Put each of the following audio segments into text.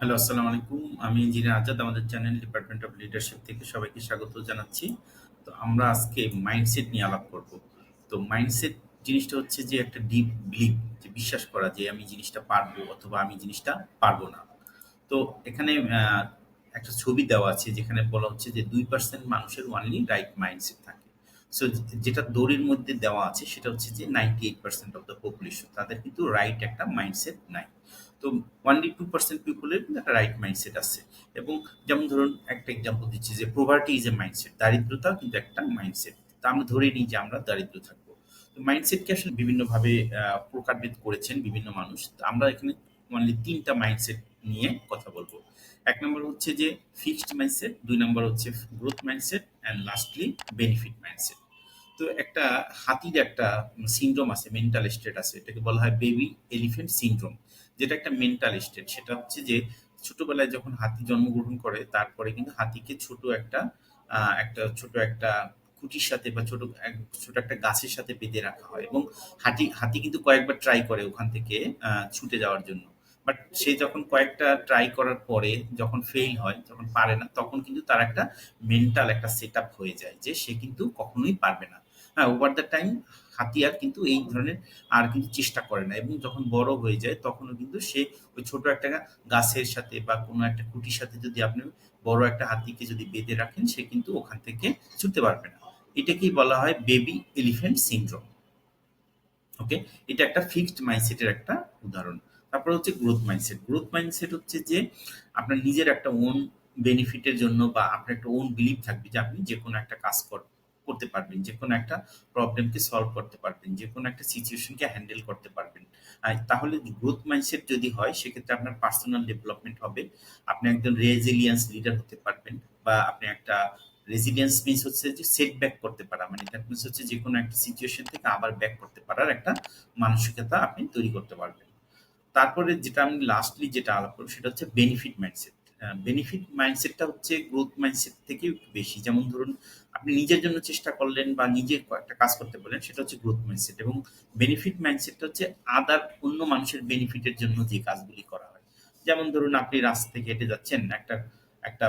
Hello, আসসালামু আলাইকুম। আমি ইঞ্জিনিয়ার আজাদ। আমাদের চ্যানেল ডিপার্টমেন্ট অফ লিডারশিপ থেকে সবাইকে স্বাগত জানাচ্ছি। তো আমরা আজকে মাইন্ডসেট নিয়ে আলাপ করব। তো মাইন্ডসেট জিনিসটা হচ্ছে যে একটা ডিপ বিলিভ, যে বিশ্বাস করা যে আমি জিনিসটা পারবো অথবা আমি জিনিসটা পারবো না। তো এখানে একটা ছবি দেওয়া আছে যেখানে বলা হচ্ছে যে 2% মানুষের অনলি রাইট মাইন্ডসেট থাকে। সো যেটা দড়ির মধ্যে দেওয়া আছে সেটা হচ্ছে যে 98% অফ দ্য পপুলেশন তাদের কিন্তু রাইট একটা মাইন্ডসেট নাই। তো অনলি 2% পিপলের কিন্তু একটা রাইট মাইন্ডসেট আছে। এবং যেমন ধরুন একটা এক্সাম্পল দিচ্ছি যে প্রভার্টি ইজ এ মাইন্ডসেট, দারিদ্রতাও কিন্তু একটা মাইন্ডসেট। তা আমরা ধরে নিই যে আমরা দারিদ্র থাকবো। তো মাইন্ডসেটকে আসলে বিভিন্নভাবে প্রকারভেদ করেছেন বিভিন্ন মানুষ। তো আমরা এখানে অনলি ৩টা মাইন্ডসেট নিয়ে কথা বলবো। ১ নম্বর হচ্ছে যে ফিক্সড মাইন্ডসেট, ২ নম্বর হচ্ছে growth mindset and lastly benefit mindset. তো একটা হাতির একটা সিনড্রোম আছে, মেন্টাল স্টেট আছে। এটাকে বলা হয় বেবি এলিফ্যান্ট সিনড্রোম। যেটা একটা মেন্টাল স্টেট। সেটা হচ্ছে যে ছোটবেলায় যখন হাতি জন্মগ্রহণ করে তারপরে কিন্তু হাতিকে ছোট একটা খুঁটির সাথে বা ছোট একটা গাছের সাথে বেঁধে রাখা হয় এবং হাতি কিন্তু কয়েকবার ট্রাই করে ওখান থেকে ছুটে যাওয়ার জন্য। বাট সে যখন কয়েকটা ট্রাই করার পরে যখন ফেইল হয়, যখন পারে না, তখন কিন্তু তার একটা মেন্টাল একটা সেটআপ হয়ে যায় যে সে কিন্তু কখনোই পারবে না। হ্যাঁ, ওভার দ্য টাইম হাতি আর কিন্তু এই ধরনের আর কিন্তু চেষ্টা করে না এবং যখন বড় হয়ে যায় তখনও কিন্তু সে ওই ছোট একটা গাছের সাথে বা কোনো একটা খুঁটির সাথে যদি আপনি বড় একটা হাতিকে যদি বেঁধে রাখেন সে কিন্তু ওখান থেকে ছুটতে পারবে না। এটাকেই বলা হয় বেবি এলিফ্যান্ট সিনড্রোম। ওকে? এটা একটা ফিক্সড মাইন্ডসেটের একটা উদাহরণ। তারপর হচ্ছে গ্রোথ মাইন্ডসেট। গ্রোথ মাইন্ডসেট হচ্ছে যে আপনার নিজের একটা ওন বেনিফিট এর জন্য বা আপনার একটা ওন বিলিভ থাকবে যে আপনি যেকোনো একটা কাজ করতে পারবেন। যেকোনো একটা প্রবলেমকে সলভ করতে পারবেন। যেকোনো একটা সিচুয়েশনকে হ্যান্ডেল করতে পারবেন। তাহলে গ্রোথ মাইন্ডসেট যদি হয় সেক্ষেত্রে আপনার পার্সোনাল ডেভেলপমেন্ট হবে। আপনি একজন রেজিলিয়েন্স লিডার হতে পারবেন বা আপনি একটা রেজিলিয়েন্স মিন্স হচ্ছে যে সেট ব্যাক করতে পারা, মানে দ্যাট মিন্স হচ্ছে যে কোনো একটা সিচুয়েশন থেকে আবার ব্যাক করতে পারার একটা মানসিকতা আপনি তৈরি করতে পারবেন। তারপরে যেটা আমি লাস্টলি যেটা আলাপ করবো সেটা হচ্ছে বেনিফিট মাইন্ডসেট। বেনিফিট মাইন্ডসেটটা হচ্ছে গ্রোথ মাইন্ডসেট থেকে একটু বেশি। যেমন ধরুন আপনি নিজের জন্য চেষ্টা করলেন বা নিজে একটা কাজ করতে বললেন, সেটা হচ্ছে গ্রোথ মাইন্ডসেট। এবং বেনিফিট মাইন্ডসেটটা হচ্ছে অন্য মানুষের বেনিফিটের জন্য যে কাজগুলি করা হয়। যেমন ধরুন আপনি রাস্তা থেকে হেঁটে যাচ্ছেন, একটা একটা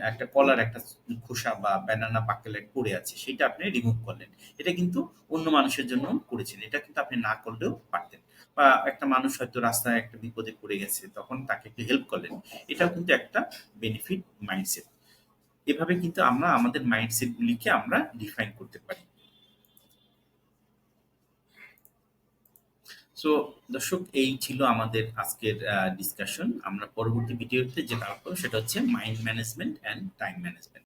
একটা কলার একটা খোসা বা ব্যানানা বাক্কেলে পড়ে আছে, সেটা আপনি রিমুভ করলেন। এটা কিন্তু অন্য মানুষের জন্য করেছেন, এটা কিন্তু আপনি না করলেও পারতেন। বা একটা মানুষ হয়তো রাস্তায় একটা বিপদে পড়ে গেছে, তখন তাকে একটু হেল্প করলেন। এটাও কিন্তু একটা বেনিফিট মাইন্ডসেট। এভাবে কিন্তু আমরা আমাদের মাইন্ডসেট গুলিকে আমরা ডিফাইন করতে পারি। সো দর্শক, এই ছিল আমাদের আজকের ডিসকাশন। আমরা পরবর্তী ভিডিওতে যেটা আলাপ করবো সেটা হচ্ছে mind management and time management.